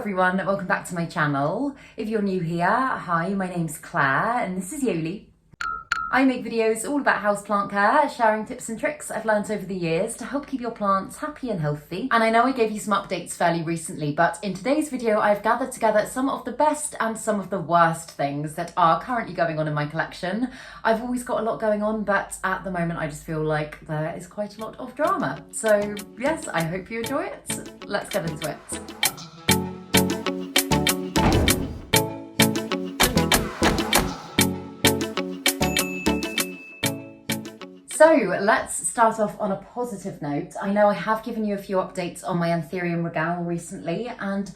everyone, welcome back to my channel. If you're new here, hi, my name's Claire and this is Yoli. I make videos all about houseplant care, sharing tips and tricks I've learned over the years to help keep your plants happy and healthy. And I know I gave you some updates fairly recently, but in today's video I've gathered together some of the best and some of the worst things that are currently going on in my collection. I've always got a lot going on, but at the moment I just feel like there is quite a lot of drama. So yes, I hope you enjoy it. Let's get into it. So let's start off on a positive note. I know I have given you a few updates on my Anthurium regale recently, and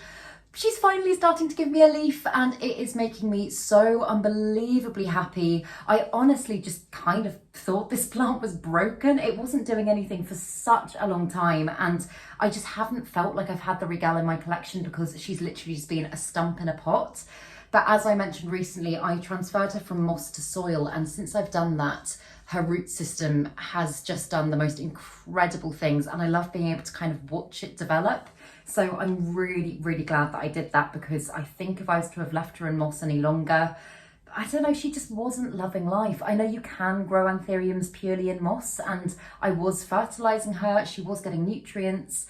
she's finally starting to give me a leaf and it is making me so unbelievably happy. I honestly just kind of thought this plant was broken. It wasn't doing anything for such a long time and I just haven't felt like I've had the regale in my collection because she's literally just been a stump in a pot. But as I mentioned recently, I transferred her from moss to soil, and since I've done that, her root system has just done the most incredible things, and I love being able to kind of watch it develop. So I'm really, really glad that I did that, because I think if I was to have left her in moss any longer, I don't know, she just wasn't loving life. I know you can grow anthuriums purely in moss, and I was fertilising her, she was getting nutrients,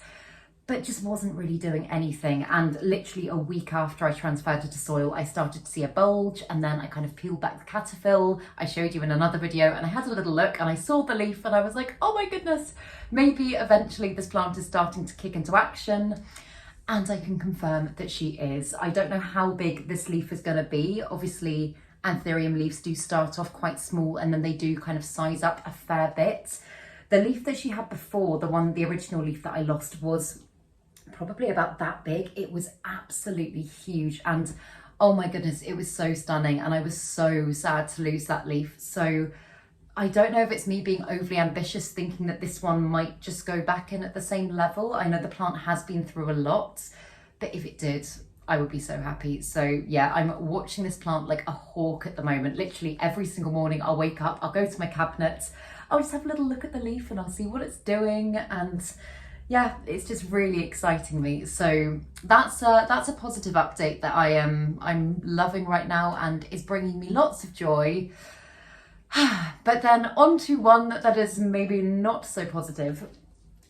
but just wasn't really doing anything. And literally a week after I transferred her to soil, I started to see a bulge, and then I kind of peeled back the cataphyll. I showed you in another video, and I had a little look and I saw the leaf and I was like, oh my goodness, maybe eventually this plant is starting to kick into action. And I can confirm that she is. I don't know how big this leaf is going to be. Obviously, Anthurium leaves do start off quite small and then they do kind of size up a fair bit. The leaf that she had before, the original leaf that I lost, was probably about that big. It was absolutely huge, and oh my goodness, it was so stunning, and I was so sad to lose that leaf. So I don't know if it's me being overly ambitious thinking that this one might just go back in at the same level. I know the plant has been through a lot, but if it did, I would be so happy. So yeah, I'm watching this plant like a hawk at the moment. Literally every single morning I'll wake up, I'll go to my cabinet, I'll just have a little look at the leaf and I'll see what it's doing, and yeah, it's just really exciting me. So that's a positive update that I'm loving right now and is bringing me lots of joy. But then on to one that is maybe not so positive.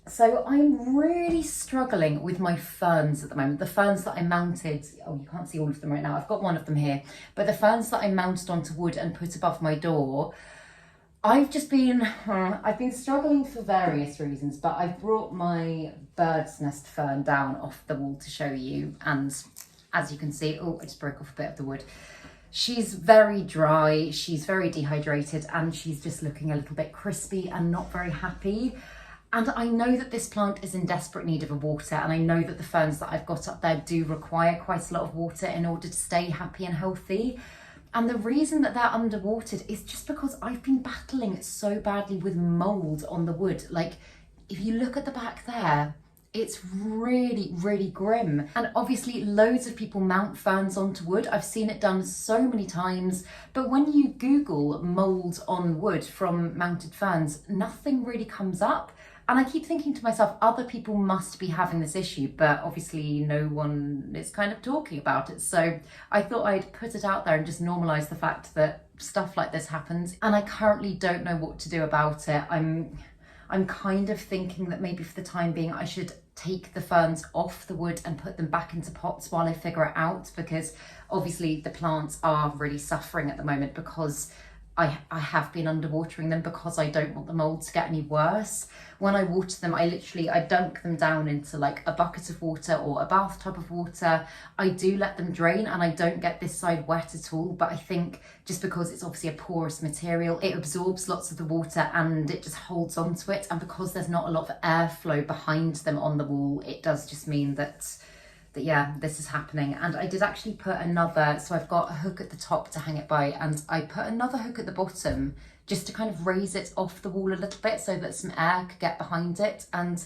So I'm really struggling with my ferns at the moment. The ferns that I mounted, oh, you can't see all of them right now. I've got one of them here, but the ferns that I mounted onto wood and put above my door, I've been struggling for various reasons, but I've brought my bird's nest fern down off the wall to show you. And as you can see, oh, I just broke off a bit of the wood. She's very dry, she's very dehydrated, and she's just looking a little bit crispy and not very happy. And I know that this plant is in desperate need of a water, and I know that the ferns that I've got up there do require quite a lot of water in order to stay happy and healthy. And the reason that they're underwatered is just because I've been battling so badly with mold on the wood. Like, if you look at the back there, it's really, really grim. And obviously loads of people mount ferns onto wood. I've seen it done so many times, but when you Google mold on wood from mounted ferns, nothing really comes up. And I keep thinking to myself, other people must be having this issue, but obviously no one is kind of talking about it. So I thought I'd put it out there and just normalise the fact that stuff like this happens. And I currently don't know what to do about it. I'm kind of thinking that maybe for the time being, I should take the ferns off the wood and put them back into pots while I figure it out, because obviously the plants are really suffering at the moment because I have been underwatering them because I don't want the mold to get any worse. When I water them, I dunk them down into like a bucket of water or a bathtub of water. I do let them drain and I don't get this side wet at all, but I think just because it's obviously a porous material, it absorbs lots of the water and it just holds onto it. And because there's not a lot of airflow behind them on the wall, it does just mean that yeah, this is happening. And I did actually put another, so I've got a hook at the top to hang it by, and I put another hook at the bottom just to kind of raise it off the wall a little bit so that some air could get behind it. And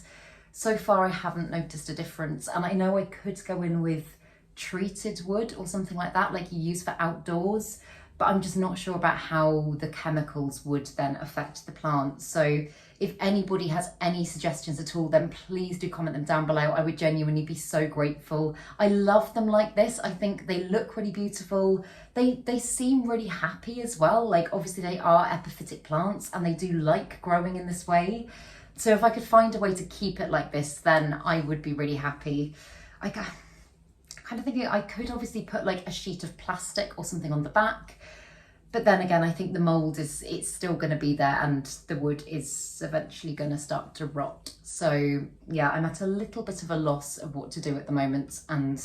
so far I haven't noticed a difference. And I know I could go in with treated wood or something like that, like you use for outdoors, but I'm just not sure about how the chemicals would then affect the plant. So if anybody has any suggestions at all, then please do comment them down below. I would genuinely be so grateful. I love them like this. I think they look really beautiful. They seem really happy as well. Like, obviously they are epiphytic plants and they do like growing in this way. So if I could find a way to keep it like this, then I would be really happy. I kind of thinking I could obviously put like a sheet of plastic or something on the back. But then again, I think the mould it's still going to be there and the wood is eventually going to start to rot. So yeah, I'm at a little bit of a loss of what to do at the moment. And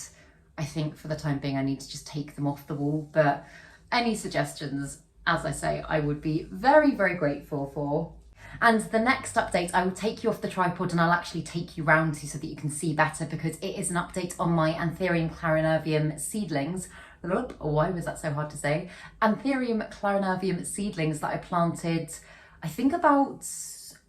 I think for the time being, I need to just take them off the wall. But any suggestions, as I say, I would be very, very grateful for. And the next update, I will take you off the tripod and I'll actually take you round to so that you can see better, because it is an update on my Anthurium clarinervium seedlings. Why was that so hard to say? Anthurium clarinervium seedlings that I planted, I think about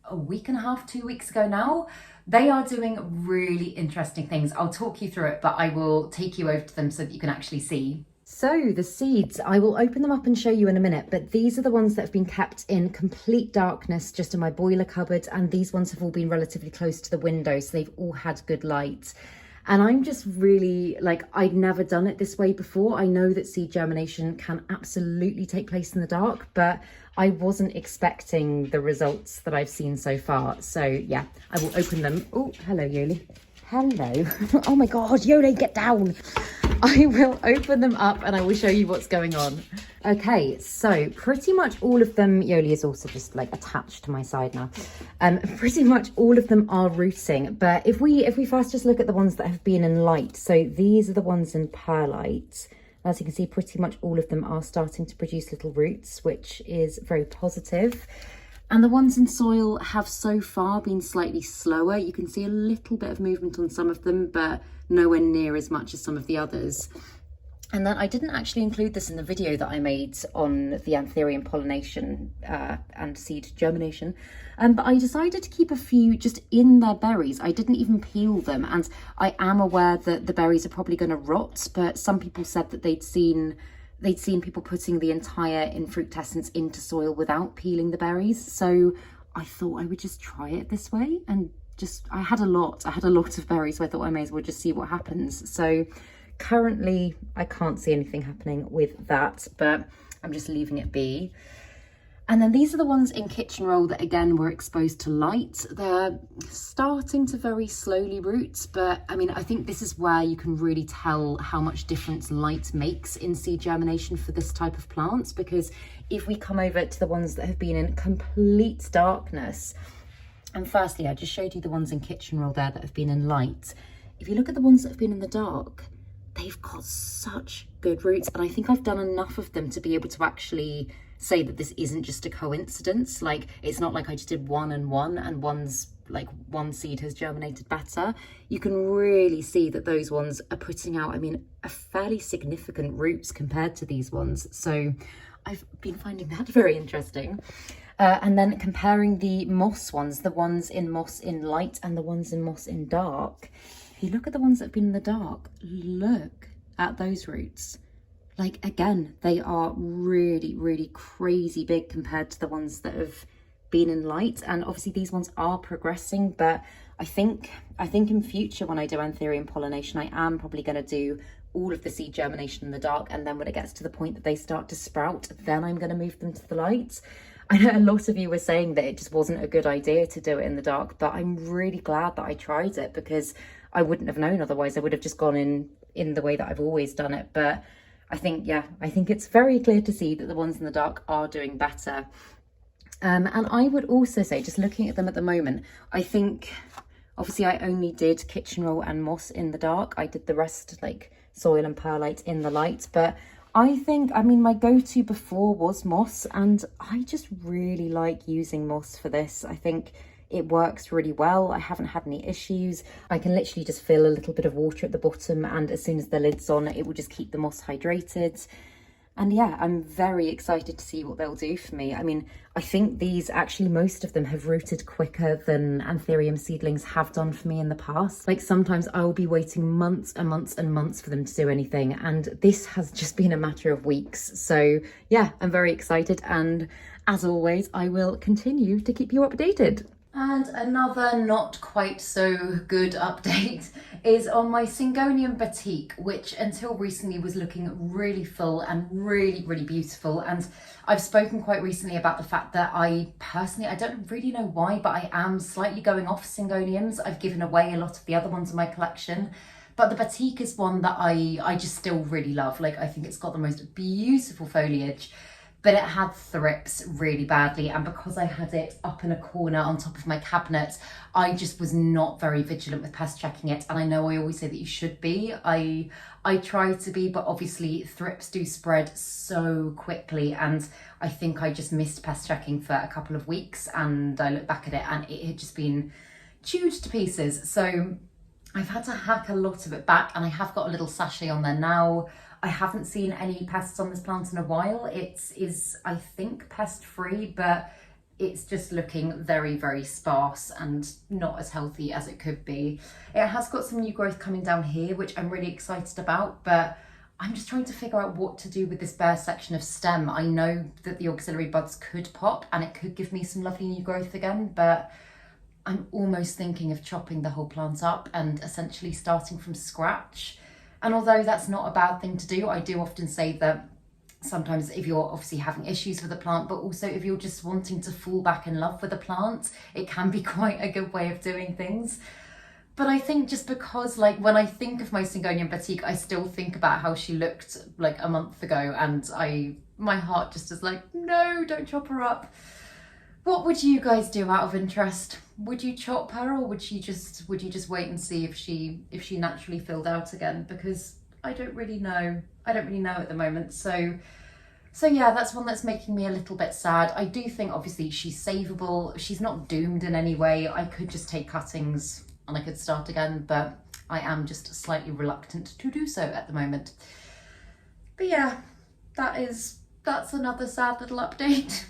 a week and a half, 2 weeks ago now. They are doing really interesting things. I'll talk you through it, but I will take you over to them so that you can actually see. So the seeds, I will open them up and show you in a minute, but these are the ones that have been kept in complete darkness just in my boiler cupboard, and these ones have all been relatively close to the window, so they've all had good light. And I'm just really, like, I'd never done it this way before. I know that seed germination can absolutely take place in the dark, but I wasn't expecting the results that I've seen so far. So yeah, I will open them. Oh, hello, Yoli. Hello. Oh my God, Yoli, get down. I will open them up and I will show you what's going on. Okay, so pretty much all of them, Yoli is also just like attached to my side now. Pretty much all of them are rooting, but if we first just look at the ones that have been in light, so these are the ones in perlite. As you can see, pretty much all of them are starting to produce little roots, which is very positive. And the ones in soil have so far been slightly slower. You can see a little bit of movement on some of them, but nowhere near as much as some of the others. And then I didn't actually include this in the video that I made on the Anthurium pollination and seed germination, but I decided to keep a few just in their berries. I didn't even peel them, and I am aware that the berries are probably going to rot, but some people said that they'd seen people putting the entire infructescence into soil without peeling the berries. So I thought I would just try it this way, and I had a lot of berries, so I thought I may as well just see what happens. So currently I can't see anything happening with that, but I'm just leaving it be. And then these are the ones in kitchen roll that again were exposed to light. They're starting to very slowly root, but I mean, I think this is where you can really tell how much difference light makes in seed germination for this type of plants, because if we come over to the ones that have been in complete darkness, and firstly, I just showed you the ones in kitchen roll there that have been in light. If you look at the ones that have been in the dark, they've got such good roots, and I think I've done enough of them to be able to actually say that this isn't just a coincidence. Like, it's not like I just did one and one's like one seed has germinated better. You can really see that those ones are putting out, I mean, a fairly significant roots compared to these ones. So I've been finding that very interesting. And then comparing the moss ones, the ones in moss in light and the ones in moss in dark. If you look at the ones that have been in the dark, look at those roots. Like, again, they are really, really crazy big compared to the ones that have been in light. And obviously these ones are progressing, but I think in future when I do Anthurium pollination, I am probably going to do all of the seed germination in the dark, and then when it gets to the point that they start to sprout, then I'm going to move them to the light. I know a lot of you were saying that it just wasn't a good idea to do it in the dark, but I'm really glad that I tried it, because I wouldn't have known otherwise. I would have just gone in the way that I've always done it. But I think it's very clear to see that the ones in the dark are doing better. And I would also say, just looking at them at the moment, I think, obviously I only did kitchen roll and moss in the dark. I did the rest, like soil and perlite, in the light. But I think, I mean, my go-to before was moss, and I just really like using moss for this. I think it works really well. I haven't had any issues. I can literally just fill a little bit of water at the bottom, and as soon as the lid's on, it will just keep the moss hydrated. And yeah, I'm very excited to see what they'll do for me. I mean, I think these actually, most of them have rooted quicker than Anthurium seedlings have done for me in the past. Like sometimes I will be waiting months and months and months for them to do anything. And this has just been a matter of weeks. So yeah, I'm very excited. And as always, I will continue to keep you updated. And another not quite so good update is on my Syngonium batik, which until recently was looking really full and really, really beautiful. And I've spoken quite recently about the fact that I personally, I don't really know why, but I am slightly going off Syngoniums. I've given away a lot of the other ones in my collection. But the batik is one that I just still really love. Like, I think it's got the most beautiful foliage, but it had thrips really badly, and because I had it up in a corner on top of my cabinet, I just was not very vigilant with pest checking it. And I know I always say that you should be. I try to be, but obviously thrips do spread so quickly, and I think I just missed pest checking for a couple of weeks, and I look back at it and it had just been chewed to pieces. So I've had to hack a lot of it back, and I have got a little sachet on there now. I haven't seen any pests on this plant in a while. It is, I think, pest free, but it's just looking very, very sparse and not as healthy as it could be. It has got some new growth coming down here, which I'm really excited about, but I'm just trying to figure out what to do with this bare section of stem. I know that the auxiliary buds could pop and it could give me some lovely new growth again, but I'm almost thinking of chopping the whole plant up and essentially starting from scratch. And although that's not a bad thing to do, I do often say that sometimes if you're obviously having issues with a plant, but also if you're just wanting to fall back in love with a plant, it can be quite a good way of doing things. But I think just because, like, when I think of my Syngonium batik, I still think about how she looked like a month ago, and my heart just is like, no, don't chop her up. What would you guys do out of interest? Would you chop her, or would you just wait and see if she naturally filled out again? Because I don't really know. I don't really know at the moment. So yeah, that's one that's making me a little bit sad. I do think obviously she's savable. She's not doomed in any way. I could just take cuttings and I could start again, but I am just slightly reluctant to do so at the moment. But yeah, that's another sad little update.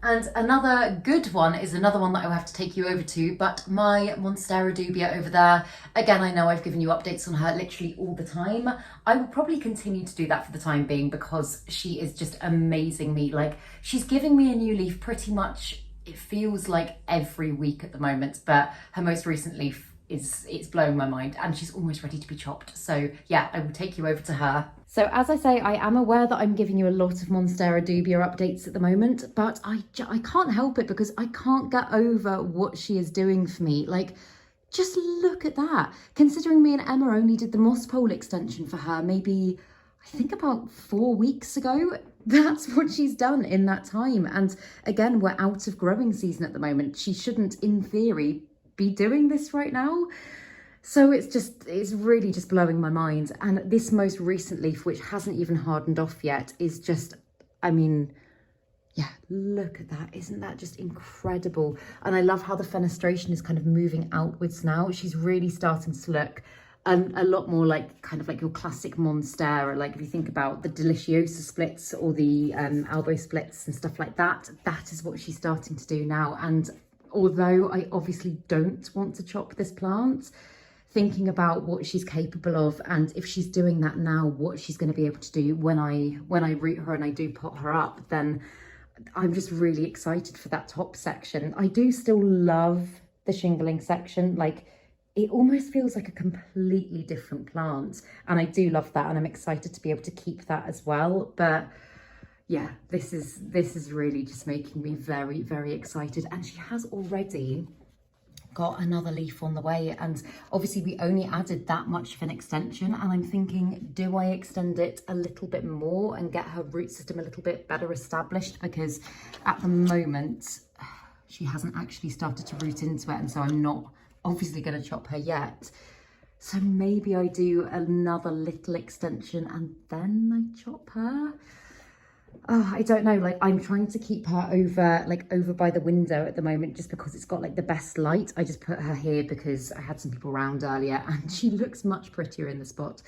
And another good one is another one that I will have to take you over to, but my Monstera dubia over there. Again, I know I've given you updates on her literally all the time. I will probably continue to do that for the time being because she is just amazing me. Like, she's giving me a new leaf pretty much, it feels like every week at the moment, but her most recent leaf it's blowing my mind and she's almost ready to be chopped. So yeah, I will take you over to her. So as I say, I am aware that I'm giving you a lot of Monstera dubia updates at the moment, but I can't help it because I can't get over what she is doing for me. Like, just look at that. Considering me and Emma only did the moss pole extension for her maybe, I think about 4 weeks ago, that's what she's done in that time. And again, we're out of growing season at the moment. She shouldn't, in theory, be doing this right now. So it's really just blowing my mind. And this most recent leaf, which hasn't even hardened off yet, is just, I mean, yeah, look at that. Isn't that just incredible? And I love how the fenestration is kind of moving outwards now. She's really starting to look a lot more like kind of like your classic Monstera. Like if you think about the Deliciosa splits or the elbow splits and stuff like that, that is what she's starting to do now. And although I obviously don't want to chop this plant, thinking about what she's capable of, and if she's doing that now, what she's going to be able to do when I root her and I do pot her up, then I'm just really excited for that top section. I do still love the shingling section. Like, it almost feels like a completely different plant, and I do love that, and I'm excited to be able to keep that as well. But yeah, this is really just making me very, very excited. And she has already got another leaf on the way, and obviously we only added that much of an extension, and I'm thinking, do I extend it a little bit more and get her root system a little bit better established? Because at the moment she hasn't actually started to root into it, and so I'm not obviously going to chop her yet. So maybe I do another little extension and then I chop her. Oh, I don't know, like I'm trying to keep her over by the window at the moment, just because it's got like the best light. I just put her here because I had some people around earlier and she looks much prettier in the spot.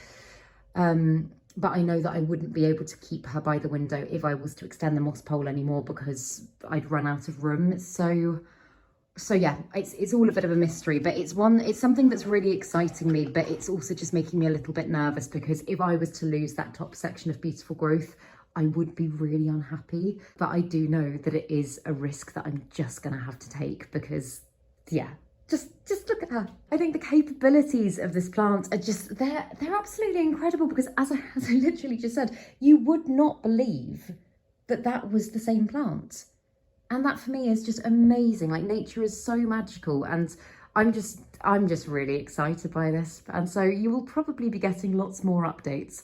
but I know that I wouldn't be able to keep her by the window if I was to extend the moss pole anymore because I'd run out of room. So yeah, it's all a bit of a mystery, but it's something that's really exciting me, but it's also just making me a little bit nervous because if I was to lose that top section of beautiful growth, I would be really unhappy. But I do know that it is a risk that I'm just gonna have to take because yeah, just look at her. I think the capabilities of this plant are just, they're absolutely incredible because as I literally just said, you would not believe that that was the same plant. And that for me is just amazing. Like, nature is so magical, and I'm just really excited by this. And so you will probably be getting lots more updates.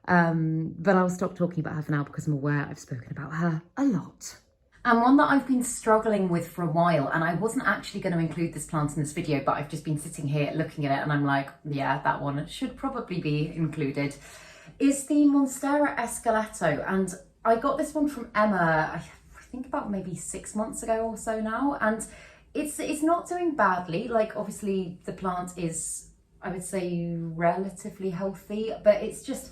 But I'll stop talking about her for now because I'm aware I've spoken about her a lot. And one that I've been struggling with for a while, and I wasn't actually going to include this plant in this video, but I've just been sitting here looking at it and I'm like, yeah, that one should probably be included, is the Monstera Esqueleto. And I got this one from Emma, I think about maybe 6 months ago or so now, and it's not doing badly. Like, obviously the plant is, I would say, relatively healthy, but it's just,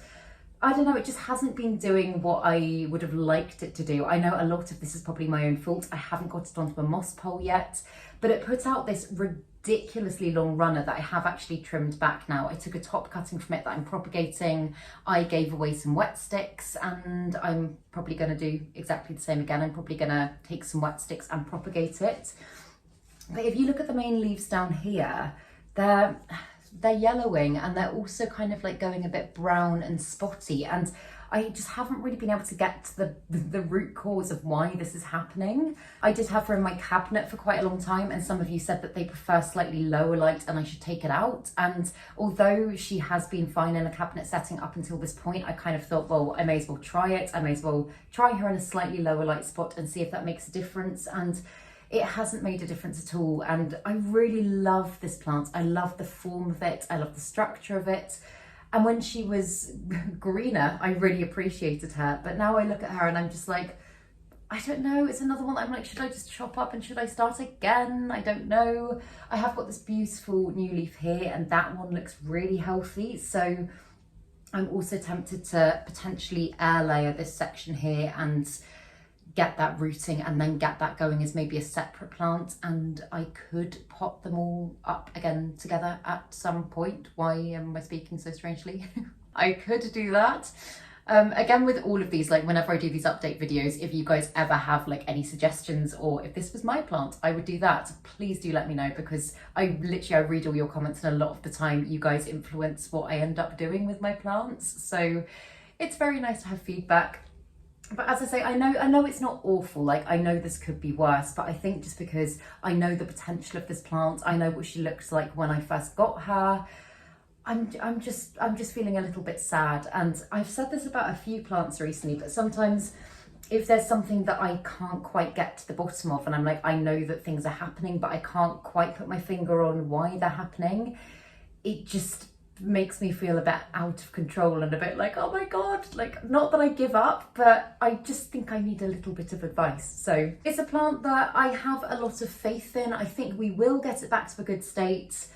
I don't know, it just hasn't been doing what I would have liked it to do. I know a lot of this is probably my own fault. I haven't got it onto a moss pole yet, but it put out this ridiculously long runner that I have actually trimmed back now. I took a top cutting from it that I'm propagating. I gave away some wet sticks, and I'm probably going to do exactly the same again. I'm probably going to take some wet sticks and propagate it. But if you look at the main leaves down here, they're yellowing, and they're also kind of like going a bit brown and spotty, and I just haven't really been able to get to the root cause of why this is happening. I did have her in my cabinet for quite a long time, and some of you said that they prefer slightly lower light and I should take it out. And although she has been fine in a cabinet setting up until this point, I kind of thought, well, I may as well try it. I may as well try her in a slightly lower light spot and see if that makes a difference. And it hasn't made a difference at all. And I really love this plant. I love the form of it. I love the structure of it. And when she was greener, I really appreciated her. But now I look at her and I'm just like, I don't know. It's another one that I'm like, should I just chop up and should I start again? I don't know. I have got this beautiful new leaf here, and that one looks really healthy. So I'm also tempted to potentially air layer this section here and get that rooting and then get that going as maybe a separate plant, and I could pot them all up again together at some point. Why am I speaking so strangely? I could do that. Again, with all of these, like whenever I do these update videos, if you guys ever have like any suggestions, or if this was my plant, I would do that, please do let me know, because I read all your comments, and a lot of the time you guys influence what I end up doing with my plants. So it's very nice to have feedback. But as I say, I know it's not awful. Like, I know this could be worse, but I think just because I know the potential of this plant, I know what she looks like when I first got her, I'm just feeling a little bit sad. And I've said this about a few plants recently, but sometimes if there's something that I can't quite get to the bottom of, and I'm like, I know that things are happening, but I can't quite put my finger on why they're happening, it just makes me feel a bit out of control and a bit like, oh my God, like, not that I give up, but I just think I need a little bit of advice. So it's a plant that I have a lot of faith in. I think we will get it back to a good state.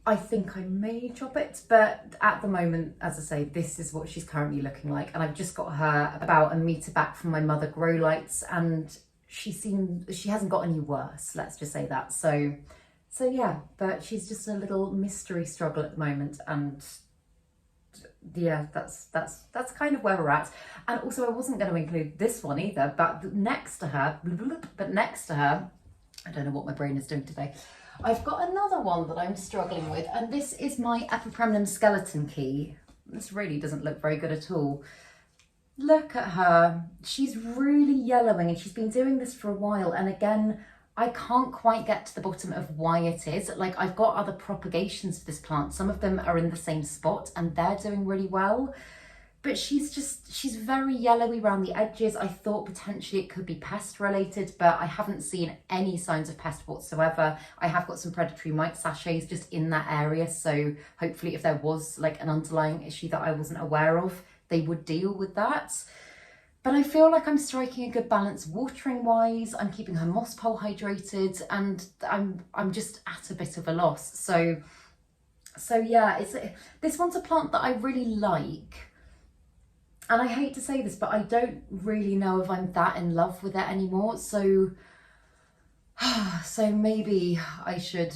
I think I may chop it, but at the moment, as I say, this is what she's currently looking like. And I've just got her about a metre back from my mother grow lights, and she hasn't got any worse, let's just say that. So yeah, but she's just a little mystery struggle at the moment, and yeah, that's kind of where we're at. And also, I wasn't going to include this one either, but next to her, I don't know what my brain is doing today. I've got another one that I'm struggling with, and this is my Epipremnum skeleton key. This really doesn't look very good at all. Look at her. She's really yellowing, and she's been doing this for a while. And again, I can't quite get to the bottom of why it is. Like, I've got other propagations for this plant. Some of them are in the same spot and they're doing really well. But she's very yellowy around the edges. I thought potentially it could be pest related, but I haven't seen any signs of pest whatsoever. I have got some predatory mite sachets just in that area. So hopefully if there was like an underlying issue that I wasn't aware of, they would deal with that. But I feel like I'm striking a good balance watering wise. I'm keeping her moss pole hydrated, and I'm just at a bit of a loss. So yeah, this one's a plant that I really like, And I hate to say this, but I don't really know if I'm that in love with it anymore. So maybe I should,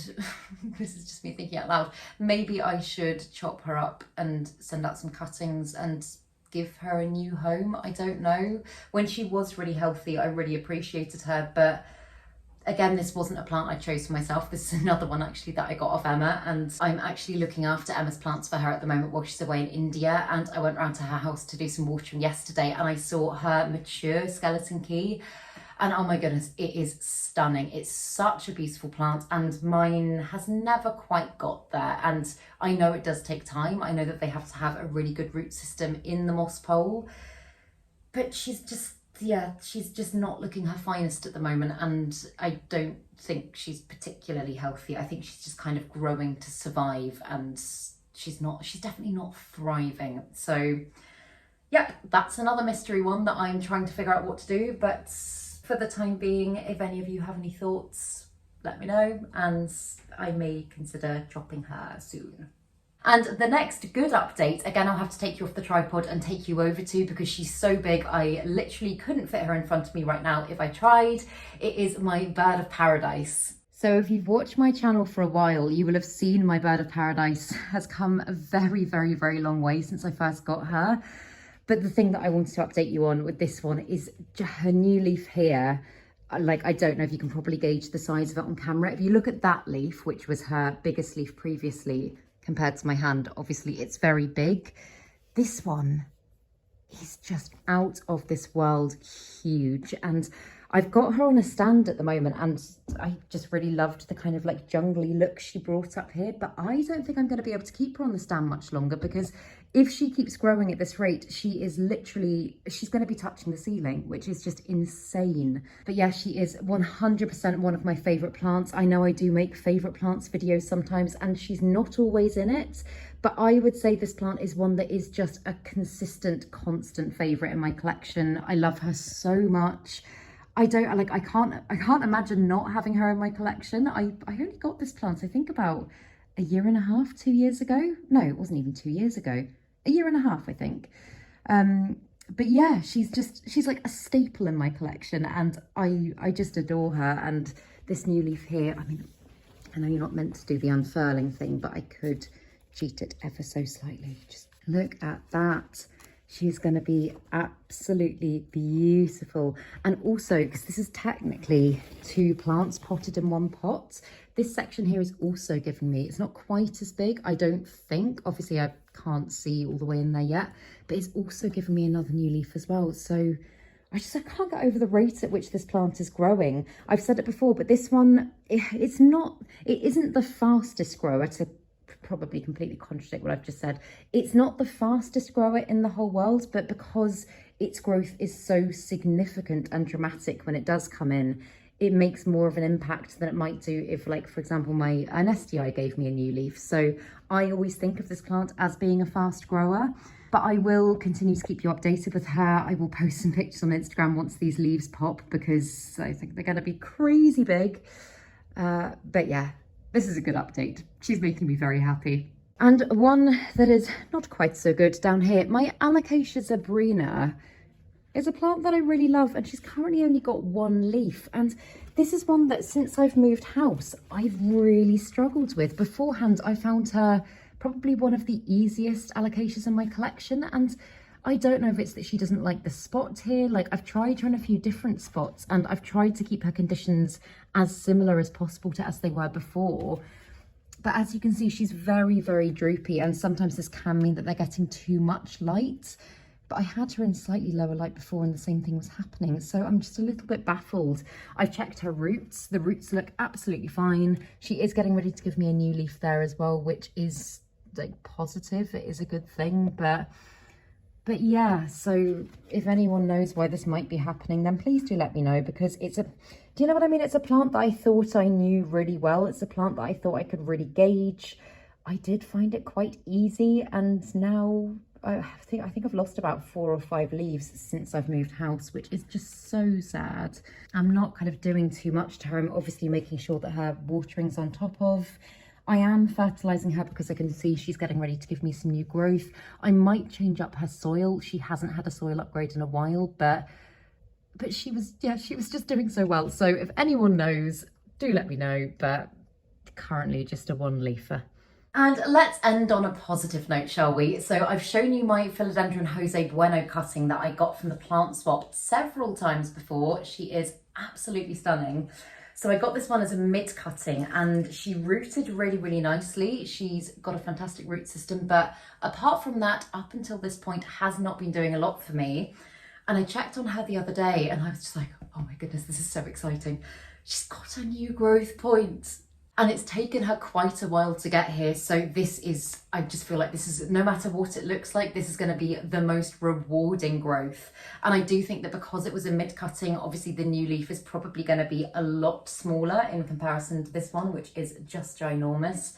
this is just me thinking out loud, maybe I should chop her up and send out some cuttings and give her a new home. I don't know. When she was really healthy, I really appreciated her, but again, this wasn't a plant I chose for myself. This is another one actually that I got off Emma, and I'm actually looking after Emma's plants for her at the moment while she's away in India. And I went round to her house to do some watering yesterday, and I saw her mature skeleton key. And oh my goodness, it is stunning. It's such a beautiful plant, and mine has never quite got there. And I know it does take time. I know that they have to have a really good root system in the moss pole, but she's just not looking her finest at the moment. And I don't think she's particularly healthy. I think she's just kind of growing to survive, and she's definitely not thriving. So yep, that's another mystery one that I'm trying to figure out what to do. But for the time being, if any of you have any thoughts, let me know, and I may consider chopping her soon. And the next good update, again, I'll have to take you off the tripod and take you over to, because she's so big, I literally couldn't fit her in front of me right now if I tried. It is my bird of paradise. So if you've watched my channel for a while, you will have seen my bird of paradise has come a very, very, very long way since I first got her. But the thing that I wanted to update you on with this one is her new leaf here. Like, I don't know if you can probably gauge the size of it on camera. If you look at that leaf, which was her biggest leaf previously compared to my hand, obviously it's very big. This one is just out of this world huge. And I've got her on a stand at the moment, and I just really loved the kind of like jungly look she brought up here. But I don't think I'm going to be able to keep her on the stand much longer, because if she keeps growing at this rate, she's going to be touching the ceiling, which is just insane. But yeah, she is 100% one of my favourite plants. I know I do make favourite plants videos sometimes, and she's not always in it, but I would say this plant is one that is just a consistent, constant favourite in my collection. I love her so much. I can't imagine not having her in my collection. I only got this plant, I think about a year and a half, 2 years ago. No, it wasn't even 2 years ago. A year and a half, I think. But yeah, she's like a staple in my collection, and I just adore her. And this new leaf here, I mean, I know you're not meant to do the unfurling thing, but I could cheat it ever so slightly. Just look at that. She's going to be absolutely beautiful. And also, because this is technically 2 plants potted in 1 pot, this section here is also giving me, it's not quite as big, I don't think. Obviously, I can't see all the way in there yet, but it's also giving me another new leaf as well. So I can't get over the rate at which this plant is growing. I've said it before, but this one, it isn't the fastest grower, to probably completely contradict what I've just said. It's not the fastest grower in the whole world, but because its growth is so significant and dramatic when it does come in, it makes more of an impact than it might do if, like, for example, my STI gave me a new leaf. So I always think of this plant as being a fast grower, but I will continue to keep you updated with her. I will post some pictures on Instagram once these leaves pop, because I think they're going to be crazy big. But yeah, this is a good update. She's making me very happy. And one that is not quite so good down here, my Alocasia zebrina is a plant that I really love, and she's currently only got 1 leaf. And this is one that since I've moved house, I've really struggled with. Beforehand, I found her probably one of the easiest Alocasias in my collection. And I don't know if it's that she doesn't like the spot here. Like, I've tried her in a few different spots, and I've tried to keep her conditions as similar as possible to as they were before. But as you can see, she's very, very droopy, and sometimes this can mean that they're getting too much light. But I had her in slightly lower light before, and the same thing was happening. So I'm just a little bit baffled. I've checked her roots. The roots look absolutely fine. She is getting ready to give me a new leaf there as well, which is like positive. It is a good thing. But yeah, so if anyone knows why this might be happening, then please do let me know, because do you know what I mean? It's a plant that I thought I knew really well. It's a plant that I thought I could really gauge. I did find it quite easy, and now I think I've lost about 4 or 5 leaves since I've moved house, which is just so sad. I'm not kind of doing too much to her. I'm obviously making sure that her watering's on top of. I am fertilising her because I can see she's getting ready to give me some new growth. I might change up her soil. She hasn't had a soil upgrade in a while, but she was just doing so well. So if anyone knows, do let me know, but currently just a one leafer. And let's end on a positive note, shall we? So I've shown you my Philodendron Jose Bueno cutting that I got from the plant swap several times before. She is absolutely stunning. So I got this one as a mid cutting and she rooted really, really nicely. She's got a fantastic root system, but apart from that, up until this point, has not been doing a lot for me. And I checked on her the other day and I was just like, oh my goodness, this is so exciting. She's got a new growth point. And it's taken her quite a while to get here. So this is, I just feel like this is, no matter what it looks like, this is going to be the most rewarding growth. And I do think that because it was a mid cutting, obviously the new leaf is probably going to be a lot smaller in comparison to this one, which is just ginormous.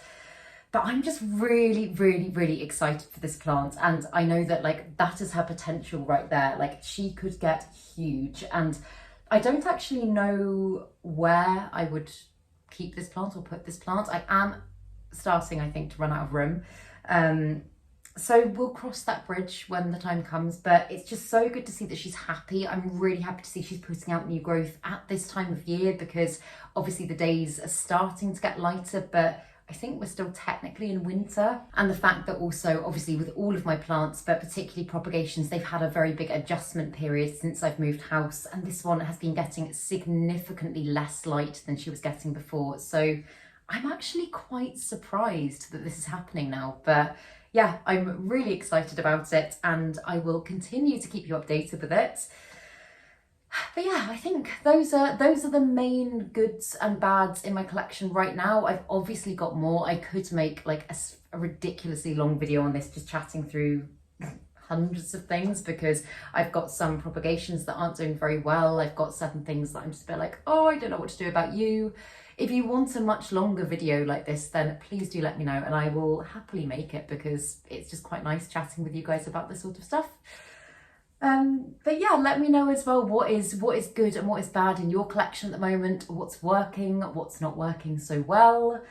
But I'm just really, really, really excited for this plant. And I know that like that is her potential right there. Like she could get huge. And I don't actually know where I would keep this plant or put this plant. I am starting, I think, to run out of room. So we'll cross that bridge when the time comes, but it's just so good to see that she's happy. I'm really happy to see she's putting out new growth at this time of year because obviously the days are starting to get lighter, but I think we're still technically in winter. And the fact that also, obviously with all of my plants, but particularly propagations, they've had a very big adjustment period since I've moved house. And this one has been getting significantly less light than she was getting before. So I'm actually quite surprised that this is happening now. But yeah, I'm really excited about it and I will continue to keep you updated with it. But yeah, I think those are the main goods and bads in my collection right now. I've obviously got more. I could make like a ridiculously long video on this, just chatting through hundreds of things because I've got some propagations that aren't doing very well. I've got certain things that I'm just a bit like, oh, I don't know what to do about you. If you want a much longer video like this, then please do let me know and I will happily make it because it's just quite nice chatting with you guys about this sort of stuff. But yeah, let me know as well what is good and what is bad in your collection at the moment, what's working, what's not working so well.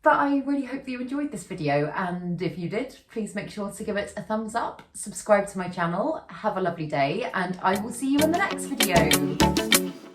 But I really hope that you enjoyed this video, and if you did, please make sure to give it a thumbs up, subscribe to my channel, have a lovely day, and I will see you in the next video.